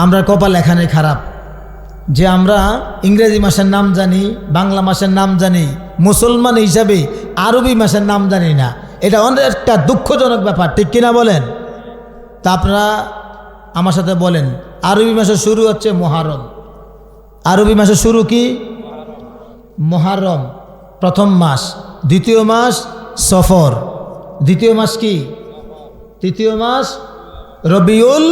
আমরা কপাল এখানে খারাপ যে আমরা ইংরেজি মাসের নাম জানি, বাংলা মাসের নাম জানি, মুসলমান হিসাবে আরবি মাসের নাম জানি না। এটা অনেক একটা দুঃখজনক ব্যাপার, ঠিক কিনা বলেন? তা আপনারা আমার সাথে বলেন, আরবি মাসের শুরু হচ্ছে মুহররম। আরবি মাসের শুরু কি? মুহররম প্রথম মাস, দ্বিতীয় মাস সফর, দ্বিতীয় মাস কি? তৃতীয় মাস রবিউল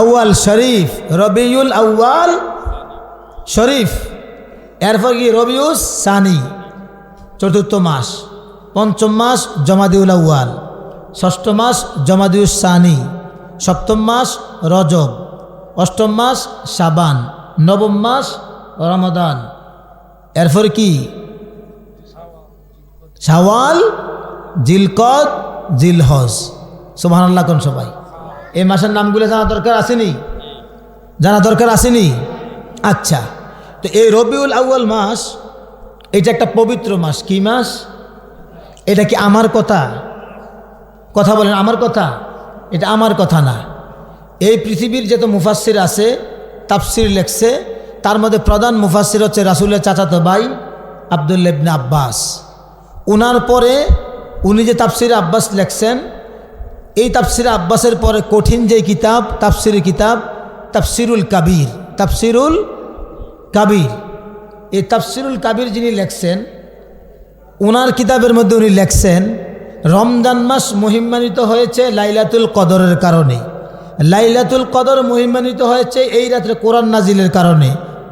আউয়াল শরীফ, রবিউল আউয়াল শরীফ, এরপর কি রবিউস সানি চতুর্থ মাস, পঞ্চম মাস জমাদিউল আউয়াল, ষষ্ঠ মাস জমাদিউস সানি, সপ্তম মাস রজব, অষ্টম মাস শাবান, নবম মাস রমাদান, এরপর কি শাওয়াল, জিলকদ, জিলহজ। সুবহানাল্লাহ কোন সবাই? এই মাসের নামগুলো জানা দরকার আসেনি? জানা দরকার আসেনি? আচ্ছা, তো এই রবিউল আউয়াল মাস এটা একটা পবিত্র মাস। কি মাস? এটা কি আমার কথা? কথা বলেন, আমার কথা? এটা আমার কথা না। এই পৃথিবীর যত মুফাসসির আছে, তাফসির লেখছে, তার মধ্যে প্রধান মুফাসসির হচ্ছে রাসূলের চাচাতো ভাই আব্দুল্লাহ ইবনে আব্বাস। উনার পরে উনি যে তাফসিরে আব্বাস লেখছেন, এই তাফসিরে আব্বাসের পরে কঠিন যে কিতাব, তাফসিরের কিতাব তাফসিরুল কাবির, তাফসিরুল কাবির। এই তাফসিরুল কাবির যিনি লেখছেন, ওনার কিতাবের মধ্যে উনি লেখছেন রমজান মাস মহিমান্বিত হয়েছে লাইলাতুল কদরের কারণে। লাইলাতুল কদর মহিমান্বিত হয়েছে এই রাত্রে কোরআন নাজিলের কারণে।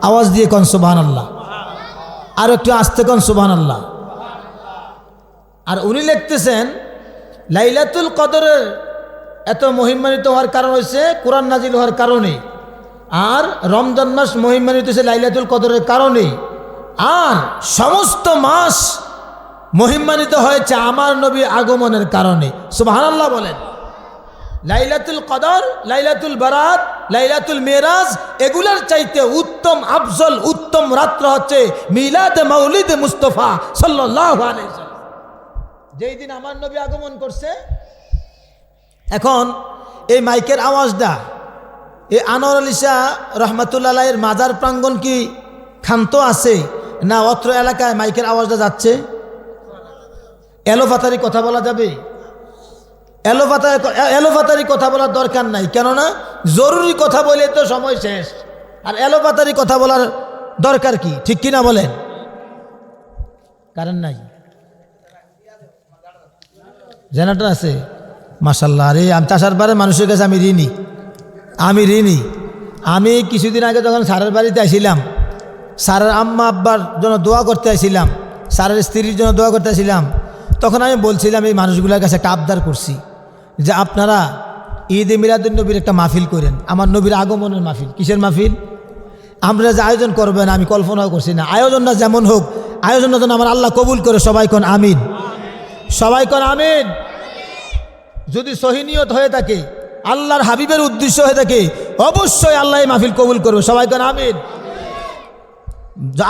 আওয়াজ দিয়ে কোন সুবহানাল্লাহ, আর একটু আস্তে কোন সুবহানাল্লাহ। আর উনি লিখতেছেন লাইলাতুল কদরের এত মহিমান্বিত হওয়ার কারণ হয়েছে কোরআন নাজিল হওয়ার কারণে, আর রমজান মাস মহিমান্বিত হয়েছে লাইলাতুল কদরের কারণে, আর সমস্ত মাস মহিমান্বিত হয়েছে আমার নবী আগমনের কারণে। সুবহানাল্লাহ বলেন। লাইলাতুল কদর, লাইলাতুল বারাত, লাইলাতুল মেরাজ, এগুলার চাইতে উত্তম আফজল উত্তম রাত্র হচ্ছে মিলাদে মাউলিদে মুস্তাফা সাল্লাল্লাহু আলাইহি ওয়াসাল্লাম, যেই দিন আমার নবী আগমন করছে। এখন এই মাইকের আওয়াজটা এই আনোয়ার আলী শাহ রহমাতুল্লাহ আলাইহির মাজার প্রাঙ্গণ কি ক্ষান্ত আছে না অত্র এলাকায় মাইকের আওয়াজটা যাচ্ছে? এলোপাতারি কথা বলা যাবে? এলোপাতারি কথা বলার দরকার নাই, কেননা জরুরি কথা বলে তো সময় শেষ। আর এলোপাতারি কথা বলার দরকার কি, ঠিক কিনা বলেন? কারণ নাই, জেনারেটর আছে মাশাআল্লাহ। আরে আমি চাষার বারে মানুষের কাছে আমি ঋণী। আমি কিছুদিন আগে যখন স্যারের বাড়িতে আসছিলাম, স্যারের আম্মা আব্বার জন্য দোয়া করতে আসছিলাম, স্যারের স্ত্রীর জন্য দোয়া করতে আসছিলাম, তখন আমি বলছিলাম এই মানুষগুলোর কাছে একটা আবদার করছি যে আপনারা ঈদে মিলাদুন নবীর একটা মাহফিল করেন, আমার নবীর আগমনের মাহফিল। কিসের মাহফিল? আমরা যে আয়োজন করবেন আমি কল্পনাও করছি না। আয়োজনটা যেমন হোক, আয়োজনটা যেন আমার আল্লাহ কবুল করে। সবাই কোন আমিন, সবাই কোন আমিন। যদি সহি নিয়ত হয়ে থাকে, আল্লাহর হাবিবের উদ্দেশ্য হয়ে থাকে, অবশ্যই আল্লাহ এই মাহফিল কবুল করবে। সবাই কোন আমিন।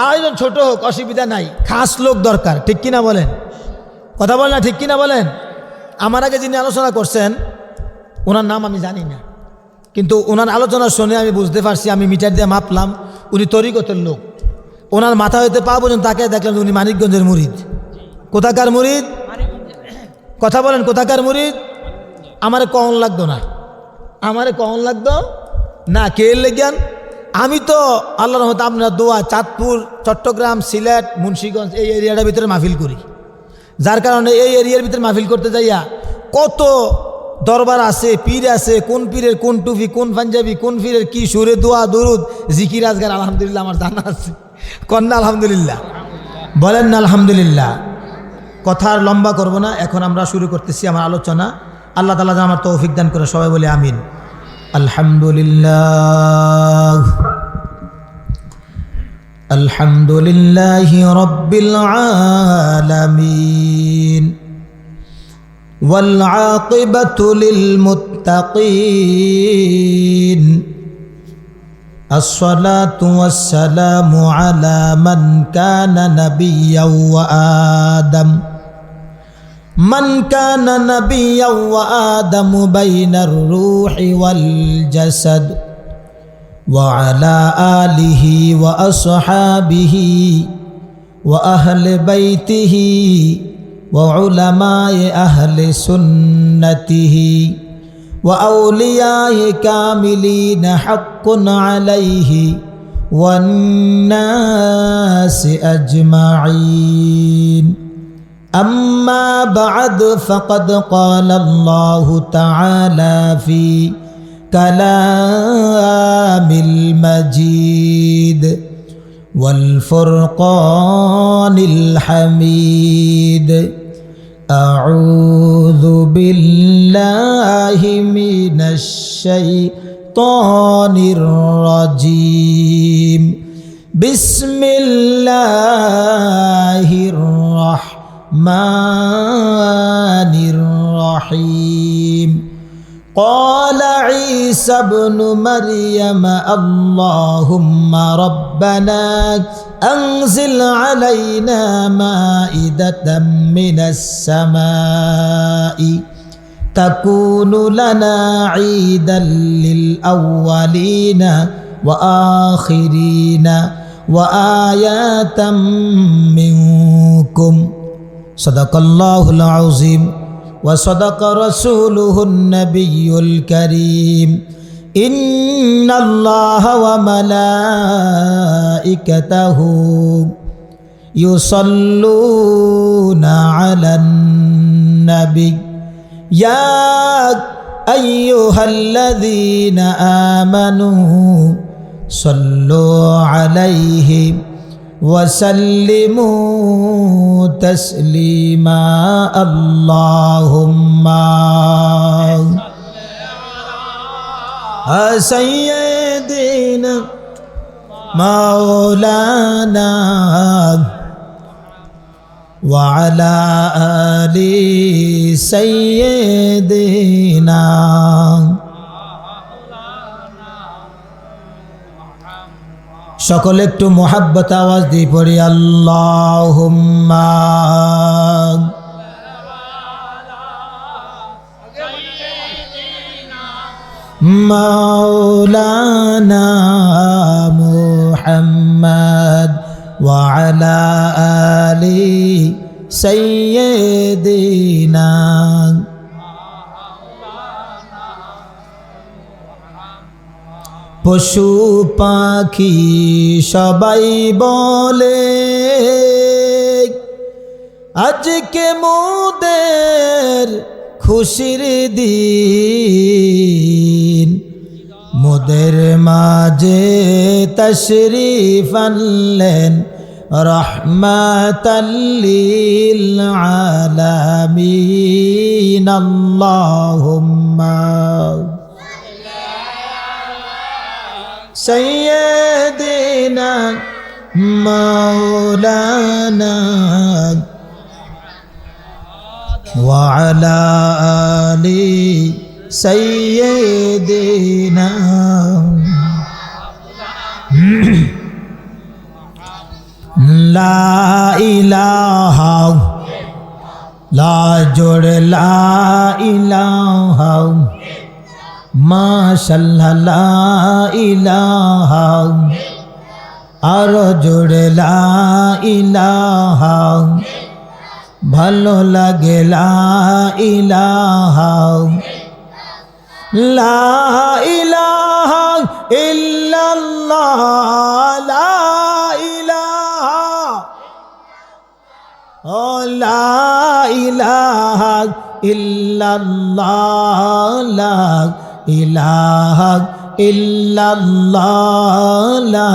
আয়োজন ছোট হোক অসুবিধা নাই, খাস লোক দরকার, ঠিক কিনা বলেন? কথা বলেন না, ঠিক কিনা বলেন? আমার আগে যিনি আলোচনা করছেন ওনার নাম আমি জানি না, কিন্তু ওনার আলোচনা শুনে আমি বুঝতে পারছি, আমি মিটার দিয়ে মাপলাম উনি তরিকতের লোক। ওনার মাথা হইতে পা পর্যন্ত তাকে দেখলাম উনি মানিকগঞ্জের মুরিদ। কোথাকার মুরিদ? কথা বলেন, কোথাকার মুরিদ? আমারে কখন লাগতো না, আমারে কখন লাগতো না, কে লেগেন? আমি তো আল্লাহর রহমতে আপনার দোয়া চাঁদপুর, চট্টগ্রাম, সিলেট, মুন্সিগঞ্জ এই এরিয়াটার ভিতরে মাহফিল করি, যার কারণে এই এরিয়ার ভিতরে মাহফিল করতে যাইয়া কত দরবার আছে, পীর আছে, কোন পীরের কোন টুপি, কোন পাঞ্জাবি, কোন পীরের কি সুরে দোয়া দরুদ জিকির আজগার আলহামদুলিল্লাহ আমার জানা আছে। কন্যা আলহামদুলিল্লাহ বলেন না আলহামদুলিল্লাহ। কথা আর লম্বা করব না, এখন আমরা শুরু করতেছি আমার আলোচনা। আল্লাহ তাআলা যেন আমার তৌফিক দান করে, সবাই বলে আমিন। আলহামদুলিল্লাহ, আলহামদুলিল্লাহি রাব্বিল আলামিন, ওয়াল আকিবাতু লিল মুত্তাকিন, আসসালাতু ওয়াসসালামু আলা মান কানা নাবিয়্যান ওয়া আদম, من كان نبيا وآدم بين الروح والجسد وعلى آله وأصحابه وأهل بيته وعلماء أهل سنته وأولياء كاملين حق عليه والناس أجمعين أما بعد فقد قال الله تعالى في كلام المجيد والفرقان الحميد أعوذ بالله من الشيطان الرجيم بسم الله الرحمن الرحيم قال عيسى ابن مريم اللهم ربنا أنزل علينا مائدة من السماء تكون لنا عيدا للأولين وآخرين وآية منكم صدق الله العظيم وصدق رسوله النبي الكريم إن الله وملائكته يصلون على النبي يا أيها الذين آمنوا صلوا عليه وسلموا تسليما اللهم سيدنا مولانا وعلى آل سيدنا সকলে একটু মোহাব্বত আওয়াজ দিয়ে পড়ি আল্লাহুম্মা মাওলানা মুহাম্মদ ওয়া আলা আলি সাইয়্যিদিনা পশু পাখি সবাই বলে আজকে মোদের খুশির দিন মোদের মাঝে তশরিফ আনলেন রহমাতাল লিল আলামিন আল্লাহুম্মা سيدنا مولانا وعلى آل سيدنا لا إله لا جڑ لا إله মাশাআল্লাহ লা ইলাহা আর জোড়ে লা ইলাহা ভালো লাগে লা ইলাহা লা ইলাহা ইল্লাল্লাহ লা ইলাহা ও লা ইলাহা ইল্লাল্লাহ লা ইলাহা ইল্লাল্লাহ লা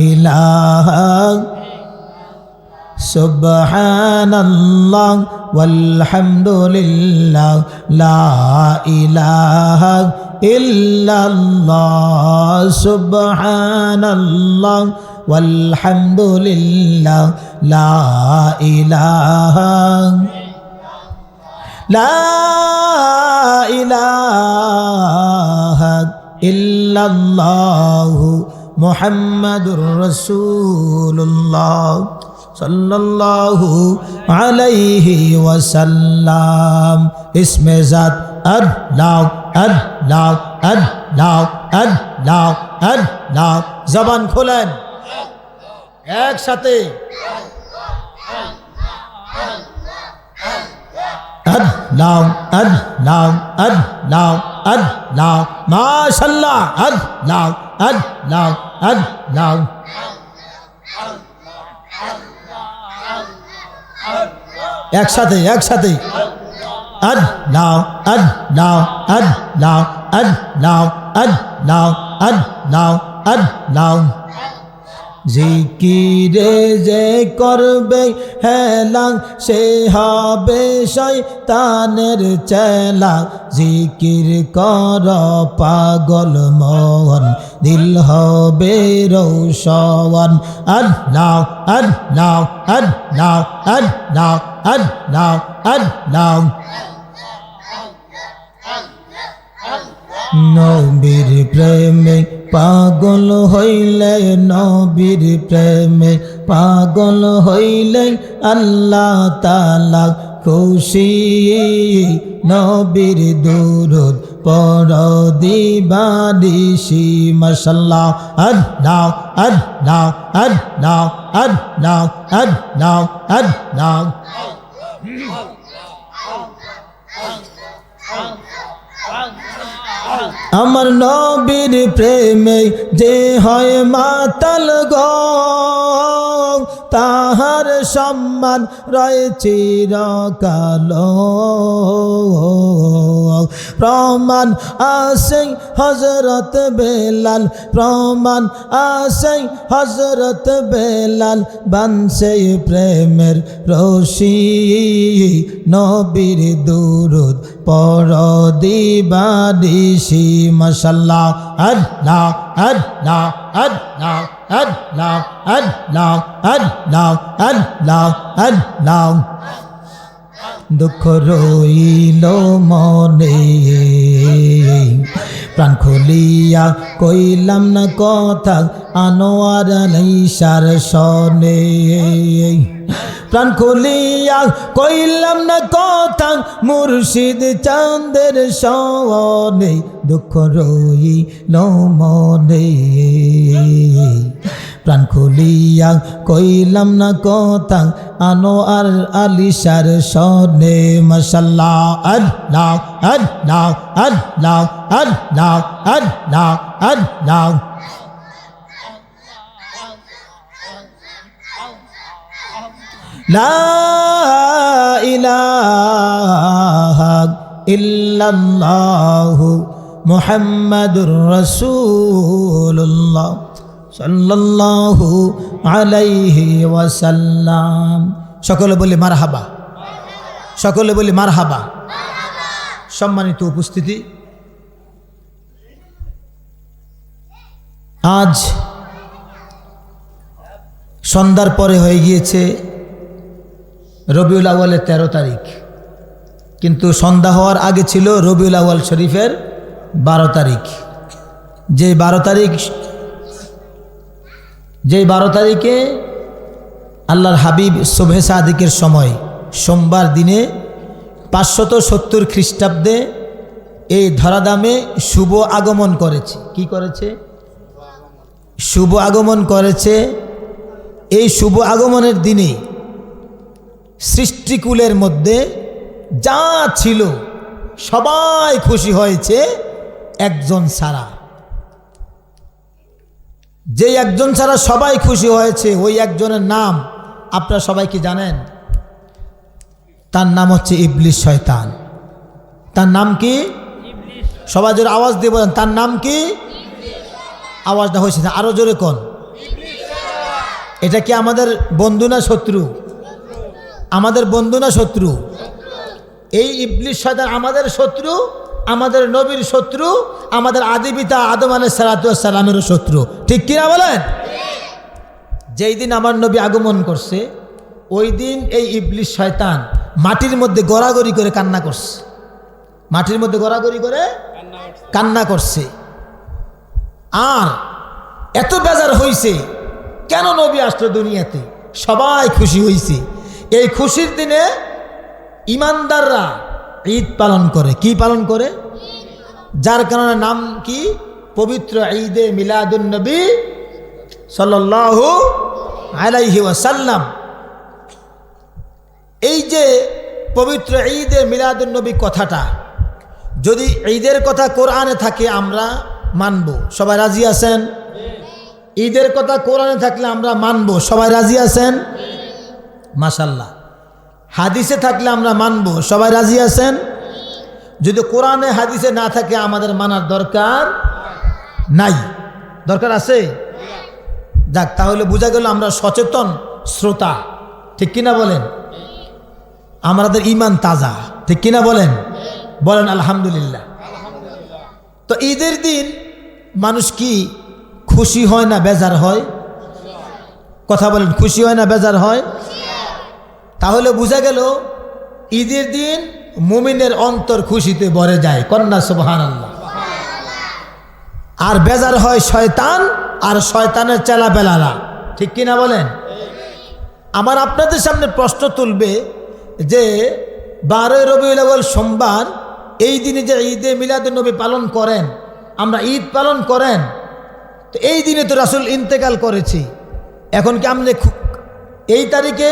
ইলাহা সুবহানাল্লাহ ওয়ালহামদুলিল্লাহ লা ইলাহা ইল্লাল্লাহ সুবহানাল্লাহ ওয়ালহামদুলিল্লাহ লা ইলাহা ইল্লাল্লাহু মুহাম্মাদুর রাসূলুল্লাহ সাল্লাল্লাহু আলাইহি ওয়াসাল্লাম। ইসমে জাত আল্লাহ আল্লাহ আল্লাহ আল্লাহ আল্লাহ জবান খোলেন একসাথে আল্লাহ আল্লাহ আল্লাহ আল্লাহ মাশাআল্লাহ আল্লাহ আল্লাহ আল্লাহ একসাথে একসাথে আল্লাহ আল্লাহ আল্লাহ আল্লাহ আল্লাহ আল্লাহ আল্লাহ জিকিরে যে করবে হেলা সে হবে শয়তানের চেলা জিকির কর পাগল মন দিল হবে রৌশন আল্লাহ আল্লাহ আল্লাহ আল্লাহ আল্লাহ আল্লাহ নবীর প্রেমে পাগল হইলে নবীর প্রেমে পাগল হইলে আল্লাহ তাআলা খুশি নবীর দুরূদ পড়ো দিবানিশি মাশাআল্লাহ আল্লাহ আল্লাহ আল্লাহ আল্লাহ আল্লাহ আল্লাহ আমার নবীর প্রেমে যে হয় মাতাল গো তাহার সম্মান রয়েছে চিরকাল প্রমাণ আছে হযরত বেলাল প্রমাণ আছে হযরত বেলাল বানছে প্রেমের রশি নবীর দুরূদ পড়ো দিবানিশি মাশাআল্লাহ আল্লাহ আল্লাহ আল্লাহ আল্লাহ আল্লাহ আল্লাহ আল্লাহ আল্লাহ দুঃখ রইল মনে প্রাণ খুলিয়া কইলাম না কথা আনোয়ার আলাইসার সনে প্রাণ খুলিয়া কইলাম না কথা মুর্শিদ চাঁদের সনে দুঃখ রইল মনে প্রাণ খুলিয়া কইলাম না কথা আনোয়ার আলিশার সনে মাশাআল্লাহ আল্লাহ আল্লাহ আল্লাহ আল্লাহ আল্লাহ আল্লাহ লা ইলাহা ইল্লাল্লাহু মুহাম্মাদুর রাসূলুল্লাহ সাল্লাল্লাহু আলাইহি ওয়াসাল্লাম সকলে বলি মারহাবা সকলে বলি মারহাবা সম্মানিত উপস্থিতি আজ সন্ধ্যার পরে হয়ে গিয়েছে রবিউল আউয়ালের 13 তারিখ কিন্তু সন্ধ্যা হওয়ার আগে ছিল রবিউল আউয়াল শরীফের 12 তারিখ যেই 12 তারিখে আল্লাহর হাবিব সুবহে সাদিকের সময় সোমবার দিনে 570 খ্রিস্টাব্দে এই ধরাধামে শুভ আগমন করেছে কি করেছে শুভ আগমন করেছে এই শুভ আগমনের দিনে সৃষ্টিকুলের মধ্যে যা ছিল সবাই খুশি হয়েছে একজন ছাড়া যে একজন ছাড়া সবাই খুশি হয়েছে ওই একজনের নাম আপনারা সবাই কি জানেন তার নাম হচ্ছে ইবলিস শয়তান তার নাম কি ইবলিস সবাই জোরে আওয়াজ দিয়ে বলেন তার নাম কি ইবলিস আওয়াজটা হয়েছে আরো জোরে কোন ইবলিস এটা কি আমাদের বন্ধু না শত্রু আমাদের বন্ধু না শত্রু এই ইবলিস শয়তান আমাদের শত্রু আমাদের নবীর শত্রু আমাদের আদি পিতা আদম আলাইহিস সালাতু ওয়াস সালামেরও শত্রু ঠিক কি না বলেন যেই দিন আমার নবী আগমন করছে ওই দিন এই ইবলিস শয়তান মাটির মধ্যে গড়াগড়ি করে কান্না করছে মাটির মধ্যে গড়াগড়ি করে কান্না করছে আর এত বেজার হইছে কেন নবী আসলো দুনিয়াতে সবাই খুশি হইছে এই খুশির দিনে ঈমানদাররা ঈদ পালন করে কি পালন করে যার কারণে নাম কি পবিত্র ঈদে মিলাদুন নবী সাল্লাল্লাহু আলাইহি ওয়াসাল্লাম। এই যে পবিত্র ঈদে মিলাদুন নবী কথাটা, যদি ঈদের কথা কোরআনে থাকে আমরা মানব, সবাই রাজি আছেন? ঈদের কথা কোরআনে থাকলে আমরা মানব, সবাই রাজি আছেন? মাশাআল্লাহ। হাদিসে থাকলে আমরা মানব, সবাই রাজি আছেন? যদি কোরআনে হাদিসে না থাকে আমাদের মানার দরকার নাই। দরকার আছে? যাক, তাহলে বোঝা গেল আমরা সচেতন শ্রোতা, ঠিক কিনা বলেন? আমাদের ঈমান তাজা, ঠিক কিনা বলেন? বলেন আলহামদুলিল্লাহ। তো ঈদের দিন মানুষ কি খুশি হয় না বেজার হয়? কথা বলেন, খুশি হয় না বেজার হয়? তাহলে বোঝা গেল ঈদের দিন মুমিনের অন্তর খুশিতে ভরে যায়, কন্যা সুবহানাল্লাহ। আর বেজার হয় শয়তান আর শয়তানের চেলাপেলারা, ঠিক কিনা বলেন? আমার আপনাদের সামনে প্রশ্ন তুলবে যে 12 রবিউল আউয়াল সোমবার এই দিনে যে ঈদে মিলাদুন নবী পালন করেন, আমরা ঈদ পালন করেন, তো এই দিনে তো রাসূল ইন্তেকাল করেছি, এখন কি আমরা এই তারিখে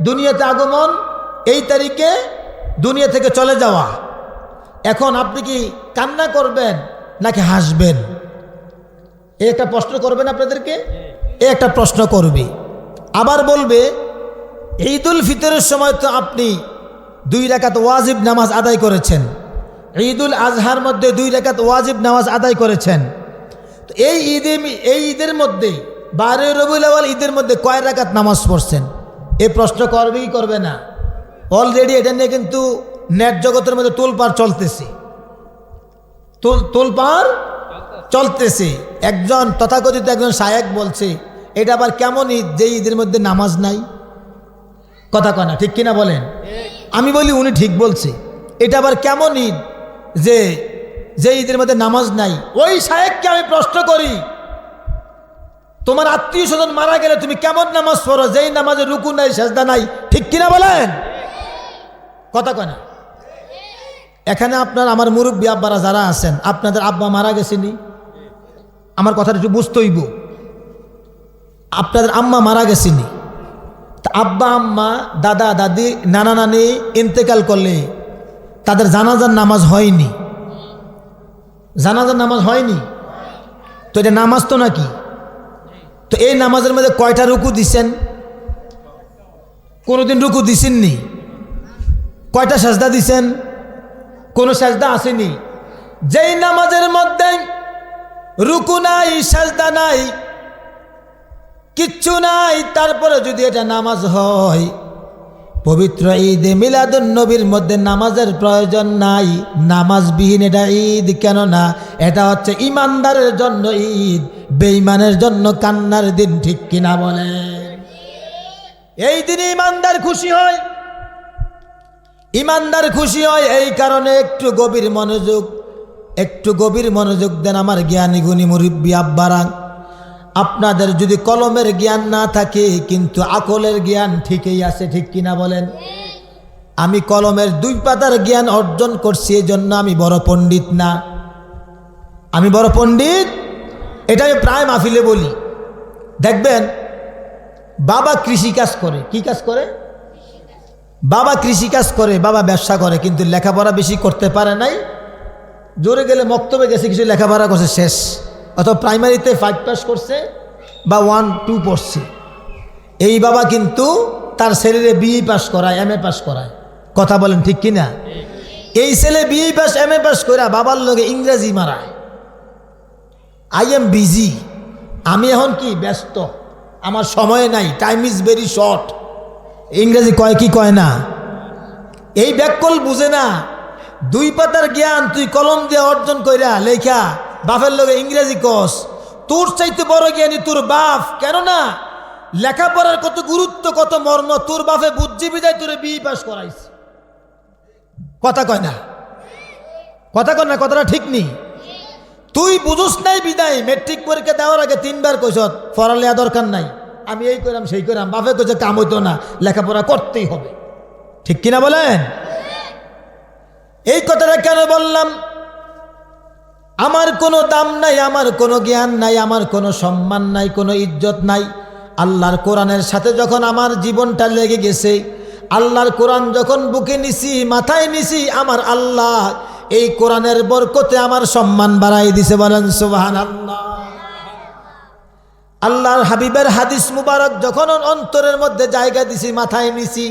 দুনিয়াতে আগমন, এই তারিখে দুনিয়া থেকে চলে যাওয়া, এখন আপনি কি কান্না করবেন নাকি হাসবেন? এই একটা প্রশ্ন করবেন আপনাদেরকে, এই একটা প্রশ্ন করবে। আবার বলবে ঈদুল ফিতরের সময় তো আপনি 2 রাকাত ওয়াজিব নামাজ আদায় করেছেন, ঈদুল আজহার মধ্যে 2 রাকাত ওয়াজিব নামাজ আদায় করেছেন, তো এই ঈদের মধ্যে 12 রবিউল আউয়াল ঈদের মধ্যে কয় রাকাত নামাজ পড়ছেন? এই প্রশ্ন করবে কি করবে না? অলরেডি এটা নিয়ে কিন্তু নেট জগতের মধ্যে তোলপাড় চলতেছে, তোলপাড় চলতেছে। একজন তথাকথিত একজন শায়েখ বলছে এটা আবার কেমন ঈদ যে ঈদের মধ্যে নামাজ নাই? কথা কয় না, ঠিক কিনা বলেন? আমি বলি উনি ঠিক বলছে, এটা আবার কেমন ঈদ যে ঈদের মধ্যে নামাজ নাই? ওই শায়েখকে আমি প্রশ্ন করি, তোমার আত্মীয় স্বজন মারা গেলে তুমি কেমন নামাজ পড়ো যেই নামাজে রুকু নাই সেজদা নাই? ঠিক কিনা বলেন? কথা কয় না। এখানে আপনার আমার মুরব্বী আব্বারা যারা আছেন, আপনাদের আব্বা মারা গেছেনি, আমার কথাটা একটু বুঝতে হইব। আপনাদের আম্মা মারা গেছেনি, তা আব্বা আম্মা দাদা দাদি নানা নানি ইন্তেকাল করলে তাদের জানাজার নামাজ হয়নি, জানাজার নামাজ হয়নি, তো এটা নামাজ তো নাকি? তো এই নামাজের মধ্যে কয়টা রুকু দিছেন? কোনোদিন রুকু দিছেননি। কয়টা সাজদা দিছেন? কোনো সাজদা আসেনি। যেই নামাজের মধ্যে রুকু নাই, সাজদা নাই, কিচ্ছু নাই, তারপরে যদি এটা নামাজ হয়, পবিত্র ঈদে মিলাদুন নবীর মধ্যে নামাজের প্রয়োজন নাই, নামাজবিহীন এটা ঈদ কেন না? এটা হচ্ছে ইমানদারের জন্য ঈদ, বেঈমানের জন্য কান্নার দিন, ঠিক কিনা বলেন? এই দিনে ইমানদার খুশি হয়, ইমানদার খুশি হয় এই কারণে একটু গভীর মনোযোগ দেন আমার জ্ঞানী গুণী মুরব্বী আব্বারা। আপনাদের যদি কলমের জ্ঞান না থাকে কিন্তু আকলের জ্ঞান ঠিকই আছে, ঠিক কিনা বলেন? আমি কলমের 2 পাতার জ্ঞান অর্জন করছি, এই জন্য আমি বড় পণ্ডিত না। আমি বড় পণ্ডিত এটা আমি প্রায় মাহফিলে বলি। দেখবেন বাবা কৃষিকাজ করে, কি কাজ করে? বাবা কৃষিকাজ করে, বাবা ব্যবসা করে, কিন্তু লেখাপড়া বেশি করতে পারে নাই। জোরে গেলে মক্তবে গেছে, কিছু লেখাপড়া করছে শেষ, অথবা প্রাইমারিতে 5 পাস করছে বা 1-2 পড়ছে। এই বাবা কিন্তু তার ছেলেরে BE পাস করায়, MA পাস করায়, কথা বলেন ঠিক কিনা? এই ছেলে BE পাস MA পাস করে বাবার লগে ইংরেজি মারায়। আই এম বিজি, আমি এখন কি ব্যস্ত, আমার সময় নাই, টাইম ইজ ভেরি শর্ট। ইংরেজি কয় কি কয় না? এই ব্যাককল বুঝে না। 2 পাতার জ্ঞান তুই কলম দিয়ে অর্জন কইরা লেখা বাপের লগে ইংরেজি কস, তোর চাইতে বড় জ্ঞানী তোর বাপ। কেননা লেখাপড়ার কত গুরুত্ব, কত মর্ম তোর বাপে বুঝছি বিদায় তোরে BE পাস করাইছে। কথা কয় না, কথা কয় না, কথাটা ঠিক নেই। তুই বুঝুস নাই বিদায় মেট্রিক পরীক্ষা দেওয়ার আগে 3 বার কইস পড়ালেয়া দরকার নাই, আমি এই করাম সেই করাম, বাপে কইছে কাম হইতো না, লেখাপড়া করতেই হবে, ঠিক কিনা বলেন? এই কথাটা কেন বললাম? আমার কোনো দাম নাই, আমার কোনো জ্ঞান নাই, আমার কোনো সম্মান নাই, কোনো ইজ্জত নাই। আল্লাহর কোরআনের সাথে যখন আমার জীবনটা লেগে গেছে, আল্লাহর কোরআন যখন বুকে নিছি, মাথায় নিছি, আমার আল্লাহ এই কোরআনের বরকতে আমার সম্মান বাড়াই দিছে। বলেন সুবহানাল্লাহ। আল্লাহর হাবিবের হাদিস মুবারক যখন অন্তরের মধ্যে জায়গা দিছি, মাথায় নিছি,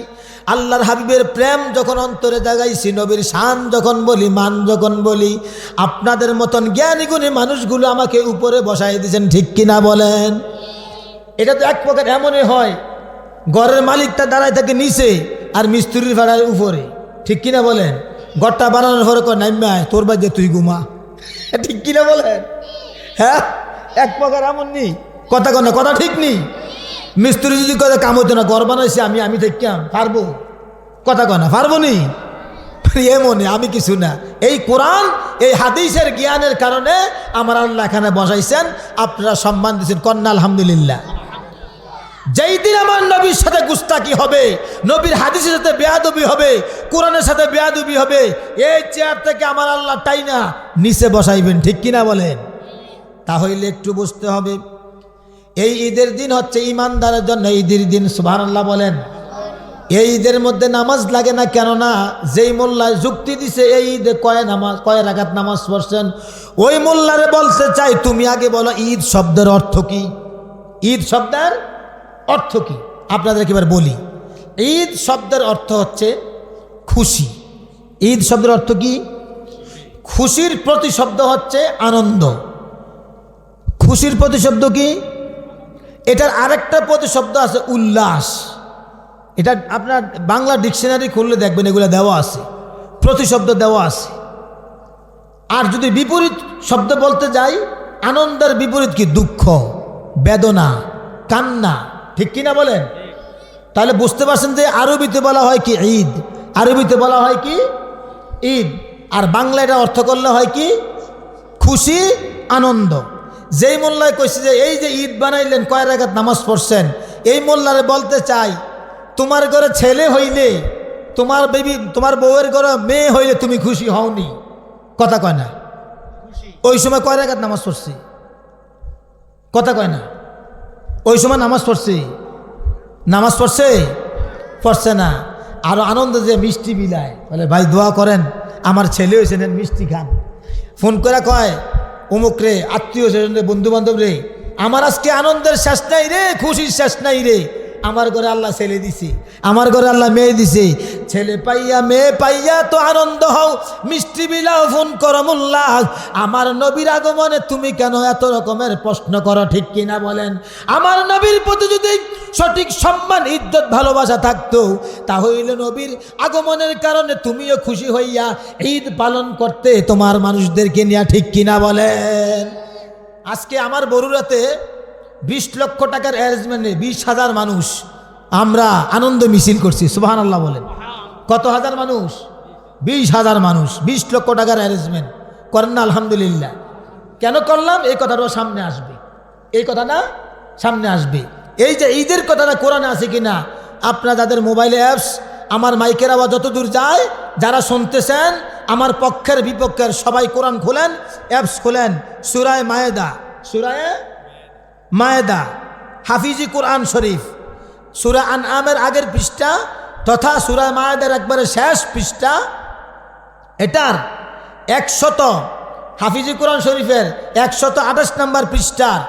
আল্লাহর হাবিবের প্রেম যখন অন্তরে জাগাইছি, নবীর শান যখন বলি, মান যখন বলি, আপনাদের মতন জ্ঞানী গুণী মানুষগুলো আমাকে উপরে বসাই দিয়েছেন, ঠিক কিনা বলেন? এটা তো এক প্রকার এমনই হয়, ঘরের মালিকটা দাঁড়ায় থাকে নিচে আর মিস্ত্রির ভাড়ার উপরে, ঠিক কিনা বলেন? ঘরটা বানানোর পরে কয় নাইমায় তোর বাজে তুই ঘুমা, ঠিক কিনা বলেন? হ্যাঁ, এক প্রকার এমন নেই, কথা কন না, কথা ঠিক নেই। মিস্ত্রি যদি কথা কাম হতো না, ঘর বানাইছি আমি, আমি ঠিক পারবো? কথা কয় না, পারবো নি? এমনই, আমি কিছু না। এই কোরআন, এই হাদিসের জ্ঞানের কারণে আমার আল্লাহ এখানে বসাইছেন, আপনারা সম্মান দিচ্ছেন, কন্যা আলহামদুলিল্লাহ। যেই দিন আমার নবীর সাথে গুস্তাকি হবে, নবীর হাদিসের সাথে বেয়াদবি হবে, কোরআনের সাথে বেয়াদবি হবে, এই চেয়ার থেকে আমার আল্লাহ টাইনা নিচে বসাইবেন, ঠিক কিনা বলেন? তাহলে একটু বুঝতে হবে, এই ঈদের দিন হচ্ছে ইমানদারের জন্য ঈদের দিন। সুবহানাল্লাহ বলেন। এই ঈদের মধ্যে নামাজ লাগে না, কেননা যেই মোল্লায় যুক্তি দিছে এই ঈদে কয় রাকাত নামাজ পড়ছেন, ওই মোল্লারে বলতে চাই তুমি আগে বলো ঈদ শব্দের অর্থ কি? ঈদ শব্দের অর্থ কি আপনাদের একেবারে বলি। ঈদ শব্দের অর্থ হচ্ছে খুশি। ঈদ শব্দের অর্থ কি? খুশির প্রতিশব্দ হচ্ছে আনন্দ। খুশির প্রতিশব্দ কি? এটার আরেকটা প্রতিশব্দ আছে উল্লাস। এটা আপনার বাংলা ডিকশনারি খুললে দেখবেন এগুলো দেওয়া আছে, প্রতিশব্দ দেওয়া আছে। আর যদি বিপরীত শব্দ বলতে যাই, আনন্দের বিপরীত কি? দুঃখ, বেদনা, কান্না, ঠিক কিনা বলেন? তাহলে বুঝতে পারছেন যে আরবিতে বলা হয় কি? ঈদ। আরবিতে বলা হয় কি? ঈদ। আর বাংলা এটা অর্থ করলে হয় কি? খুশি, আনন্দ। যেই মোল্লায় কইছে যে এই যে ঈদ বানাইলেন, কয় রাকাত নামাজ পড়ছেন, এই মোল্লারে বলতে চাই তোমার ঘরে ছেলে হইলে, তোমার বউয়ের ঘরে মেয়ে হইলে তুমি খুশি হওনি? কথা কয় না? ওই সময় কয় রাকাত নামাজ পড়ছি? কথা কয় না? ওই সময় নামাজ পড়ছি? নামাজ পড়ছে? পড়ছে না। আরো আনন্দ যে মিষ্টি বিলায়, বলে ভাই দোয়া করেন আমার ছেলে হয়েছে, নেন মিষ্টি খান। ফোন করে কয় অমুক রে, আত্মীয় স্বজন রে, বন্ধু বান্ধব রে, আমার আজকে আনন্দের শেষ নাই রে, খুশির শেষ নাই রে, আমার ঘরে আল্লাহ ছেলে দিছে, আমার ঘরে আল্লাহ মেয়ে দিছে। ছেলে পাইয়া মেয়ে পাইয়া তো আনন্দ হও, মিষ্টি বিলাও, ফোন করো মোল্লা, আমার নবীর আগমনে তুমি কেন এত রকমের প্রশ্ন করো, ঠিক কিনা বলেন? আমার নবীর প্রতি যদি সঠিক সম্মান, ইজ্জত, ভালোবাসা থাকতো, তাহলে নবীর আগমনের কারণে তুমিও খুশি হইয়া ঈদ পালন করতে তোমার মানুষদেরকে নিয়ে, ঠিক কিনা বলেন? আজকে আমার বরুড়াতে 20 লক্ষ টাকার অ্যারেঞ্জমেন্টে 20,000 মানুষ আমরা আনন্দ মিছিল করছি। সুবহানাল্লাহ বলেন। কত হাজার মানুষ? 20,000 মানুষ, 20 লক্ষ টাকার অ্যারেঞ্জমেন্ট করেন না আলহামদুলিল্লাহ। কেন করলাম? এই কথাটা সামনে আসবে, এই কথাটা সামনে আসবে। এই যে ঈদের কথাটা কোরআনে আছে কিনা, আপনারা যাদের মোবাইলে অ্যাপস, আমার মাইকের আওয়াজ যত দূর যায়, যারা শুনতেছেন আমার পক্ষের বিপক্ষের সবাই কোরআন খোলেন, অ্যাপস খোলেন, সূরা মায়েদা, সূরা মায়েদা, হাফিজি কোরআন শরীফ, সূরা আনআমের আগের পৃষ্ঠা তথা সূরা মায়েদার একবারে শেষ পৃষ্ঠা, এটার 100 হাফিজি কোরআন শরীফের 128 নম্বর পৃষ্ঠার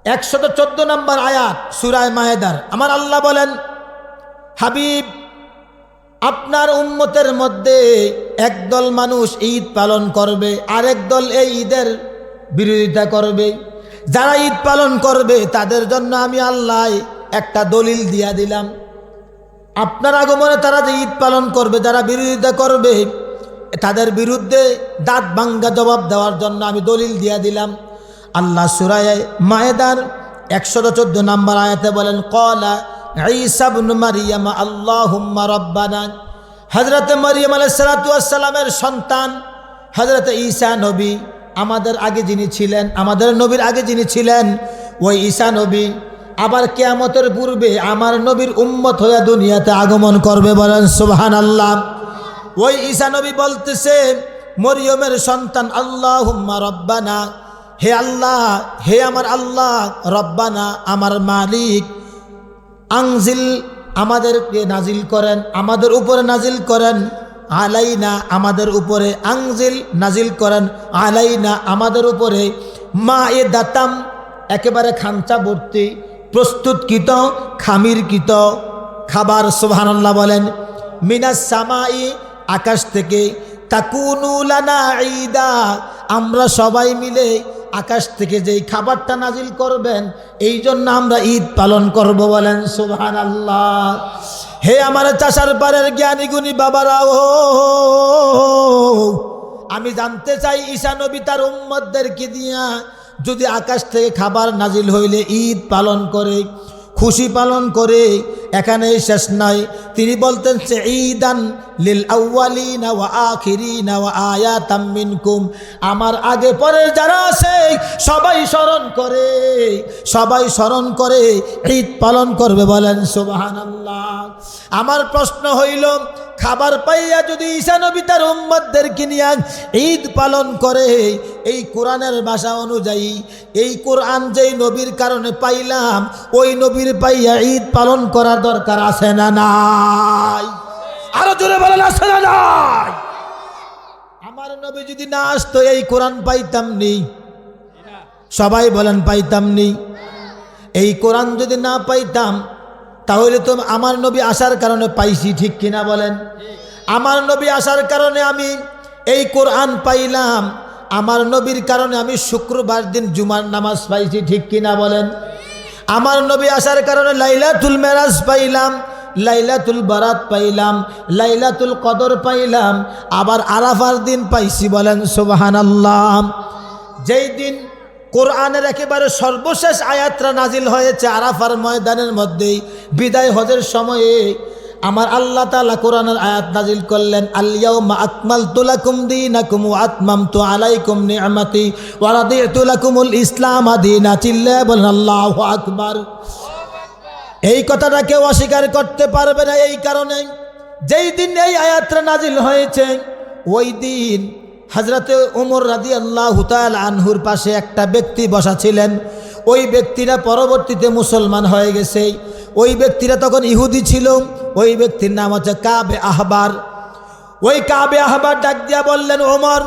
114 নম্বর আয়াত সূরা মায়েদার আমার আল্লাহ বলেন, হাবিব আপনার উম্মতের মধ্যে একদল মানুষ ঈদ পালন করবে, আরেক দল এই ঈদের বিরোধিতা করবে। যারা ঈদ পালন করবে তাদের জন্য আমি আল্লাহ একটা দলিল দিয়া দিলাম। আপনার আগমনে তারা যে ঈদ পালন করবে, যারা বিরোধিতা করবে তাদের বিরুদ্ধে দাঁত ভাঙ্গা জবাব দেওয়ার জন্য আমি দলিল দিয়া দিলাম। আল্লাহ সূরা মায়েদার 114 নম্বর আয়াতে বলেন, ক্বালা ঈসা ইবনে মারইয়াম আল্লাহুম্মা রাব্বানা, হযরত মারইয়াম আলাইহিস সালাতু ওয়াস সালামের সন্তান হযরত ঈসা নবী, আমাদের আগে যিনি ছিলেন, আমাদের নবীর আগে যিনি ছিলেন, ওই ঈসা নবী আবার কিয়ামতের পূর্বে আমার নবীর উম্মত হয়ে দুনিয়াতে আগমন করবে। বলেন সুবহানাল্লাহ। ওই ঈসা নবী বলতেছে, মরিয়মের সন্তান আল্লাহুম্মা রব্বানা, হে আল্লাহ, হে আমার আল্লাহ, রব্বানা আমার মালিক, আনজিল আমাদেরকে নাজিল করেন, আমাদের উপরে নাজিল করেন, আলাইনা আমাদের উপরে, আনজিল নাজিল করেন, আলাইনা আমাদের উপরে, মাইদাতাম একেবারে খাঞ্চা ভর্তি প্রস্তুতকৃত খামিরকৃত খাবার, সুবহানাল্লাহ বলেন, মিনাস সামাই আকাশ থেকে, তাকুনু লানা ঈদা আমরা সবাই মিলে আকাশ থেকে যেই খাবারটা নাজিল করবেন এই জন্য আমরা ঈদ পালন করব, বলেন সুবহানাল্লাহ। হে আমার চাষার পাড়ের জ্ঞানী গুণী বাবারা, ও আমি জানতে চাই ঈসা নবী তার উম্মতদেরকে দিয়া যদি আকাশ থেকে খাবার নাজিল হইলে ঈদ পালন করে, খুশি পালন করে, এখানেই শেষ নয়, তিনি বলতেন যে ঈদান লিল আউয়ালিনা ওয়া আখিরিনা ওয়া আয়াতাম মিনকুম, আমার আগে পরের যারা আছে সবাই স্মরণ করে, সবাই স্মরণ করে ঈদ পালন করবে, বলেন সুবহানাল্লাহ। আমার প্রশ্ন হইল, খাবার পাইয়া যদি ঈসা নবী তার উম্মতদেরকে নিয়ে ঈদ পালন করে, এই কোরআনের ভাষা অনুযায়ী এই কোরআন যেই নবীর কারণে পাইলাম ওই নবীর পাইয়া ঈদ পালন করার দরকার আছে না নাই? আরো জোরে বলেন, আছে না নাই? আমার নবী যদি না আসতো এই কোরআন পাইতাম নি? সবাই বলেন পাইতাম নি? এই কোরআন যদি না পাইতাম তাহলে তো আমার নবী আসার কারণে পাইছি, ঠিক কিনা বলেন? আমার নবী আসার কারণে আমি এই কোরআন পাইলাম, আমার নবীর কারণে আমি শুক্রবার দিন জুমার নামাজ পাইছি, ঠিক কিনা বলেন? আমার নবী আসার কারণে লাইলাতুল মেরাজ পাইলাম, লাইলাতুল বারাত পাইলাম, লাইলাতুল কদর পাইলাম, আবার আরাফার দিন পাইছি, বলেন সুবহানাল্লাহ। যেই দিন কোরআনের একেবারে সর্বশেষ আয়াতরা নাজিল হয়েছে আরাফার ময়দানের মধ্যেই, বিদায় হজের সময়ে আমার আল্লাহ তাআলা কোরআনের আয়াত নাজিল করলেন, আল ইয়াউমা আকমালতু লাকুম দীনাকুম ওয়া আতমামতু আলাইকুম নি'মাতি ওয়া রাদিতু লাকুমুল ইসলাম দীনা। চিল্লায়ে বলেন আল্লাহু আকবার। এই কথাটা কেউ অস্বীকার করতে পারবে না। এই কারণে যেই দিন এই আয়াতটা নাজিল হয়েছে ওই দিন হযরতে ওমর রাদিয়াল্লাহু তাআলা আনহুর পাশে একটা ব্যক্তি বসা ছিলেন। ওই ব্যক্তিরা পরবর্তীতে মুসলমান হয়ে গেছে। ওই ব্যক্তিরা তখন ইহুদি ছিল। ওই ব্যক্তির নাম হচ্ছে কাবে আহবার। ওই কাবে আহবার ডাক দিয়া বললেন, ওমর,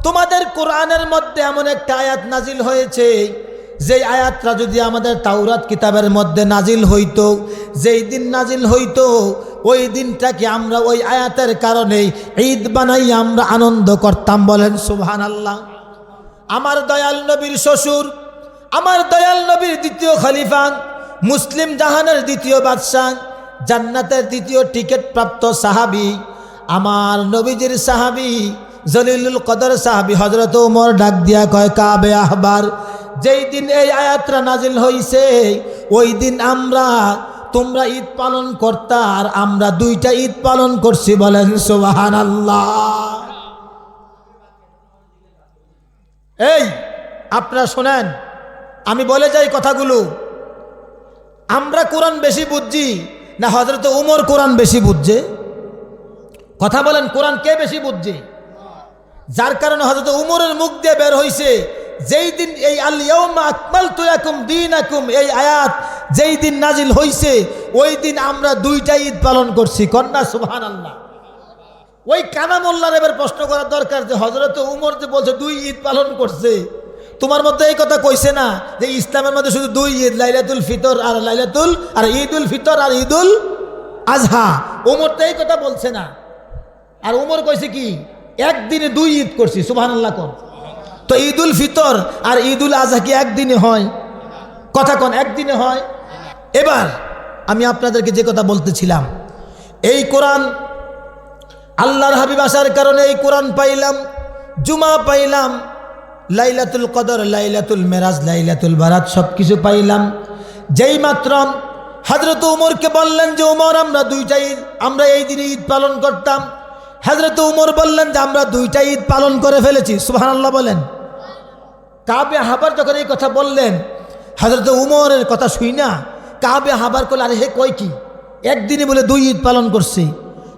তোমাদের কোরআনের মধ্যে এমন একটা আয়াত নাজিল হয়েছে, যেই আয়াতটা যদি আমাদের তাওরাত কিতাবের মধ্যে নাজিল হইতো, যেই দিন নাজিল হইতো ওই দিনটাকে আমরা ওই আয়াতের কারণে ঈদ বানাই আমরা আনন্দ করতাম, বলেন সুবহানাল্লাহ। আমার দয়াল নবীর শ্বশুর, আমার দয়াল নবীর দ্বিতীয় খলিফা, মুসলিম জাহানের দ্বিতীয় বাদশাহ, জান্নাতের দ্বিতীয় টিকিট প্রাপ্ত সাহাবী, আমার নবীজির সাহাবী, জলিলুল কদর সাহাবী হযরত ওমর ডাক দিয়া কয়, কাবে আহবার, যেই দিন এই আয়াতটা নাজিল হইছে ওই দিন তোমরা ঈদ পালন করতা আর আমরা দুইটা ঈদ পালন করছি, বলেন সুবহানাল্লাহ। এই আপনারা শোনেন, আমি বলে যাই কথাগুলো, আমরা কোরআন বেশি বুঝছি না হযরত ওমর কোরআন বেশি বুঝছে? কথা বলেন, কোরআন কে বেশি বুঝছে? যার কারণে হযরত ওমরের মুখ দিয়ে বের হইছে, যেই দিন এই আল ইয়াউমা আকমালতু লাকুম দীনাকুম এই আয়াত যেই দিন নাজিল হইছে ওই দিন আমরা দুইটা ঈদ পালন করছি, কন্যা সুবহানাল্লাহ। ওই কানা মোল্লার এবার প্রশ্ন করার দরকার যে হযরত ওমর যে বলছে দুই ঈদ পালন করছে, তোমার মধ্যে এই কথা কইছে না যে ইসলামের মধ্যে শুধু দুই ঈদ, লাইলাতুল ফিতর আর ঈদুল ফিতর আর ঈদুল আজহা? ওমর তো এই কথা বলছে না। আর ওমর কইছে কি একদিনে দুই ঈদ করছি, সুবহানাল্লাহ কোন। তো ঈদুল ফিতর আর ঈদুল আজহা কি একদিনে হয়? কথা কোন একদিনে হয়? এবার আমি আপনাদেরকে যে কথা বলতেছিলাম, এই কোরআন আল্লাহর হাবিব আসার কারণে এই কোরআন পাইলাম, জুমা পাইলাম, লাইলাতুল কদর, লাইলাতুল মেরাজ, লাইলাতুল বারাত সব কিছু পাইলাম। যেই মাত্র হযরত ওমরকে বললেন যে ওমর আমরা এই দিনে ঈদ পালন করতাম, হযরত ওমর বললেন যে আমরা দুইটা ঈদ পালন করে ফেলেছি, সুবহানাল্লাহ বলেন। কাবে আহবার যখন এই কথা বললেন, হযরত ওমরের কথা শুই না কাবে আহবার করলে, আরে হে কই কি একদিনে বলে দুই ঈদ পালন করছে।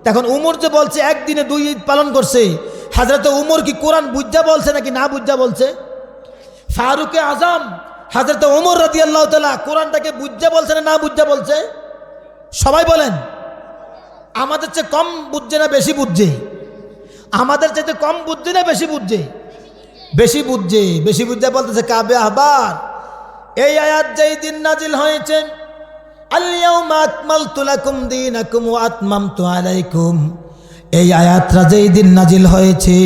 তখন ওমর যে বলছে একদিনে দুই ঈদ পালন করছে, হযরত উমর কি কোরআন বুঝা বলছে নাকি না বুঝা বলছে? ফারুকে আজম হযরত উমর রাদিয়াল্লাহু তাআলা কোরআনটাকে বুঝা বলছে না বুঝা বলছে? সবাই বলেন। আমাদের চেয়ে কম বুঝছে না বেশি বুঝছে? আমাদের চাইতে কম বুঝছে না বেশি বুঝছে? বেশি বুঝছে। বেশি বুঝছে বলতেছে কাবে আহবার এই আয়াত যেই দিন নাজিল হয়েছে, আল-ইয়াউমা আকমালতু লাকুম দীনাকুম ওয়া আতমামতু আলাইকুম, এই আয়াতটা যেই দিন নাজিল হয়েছে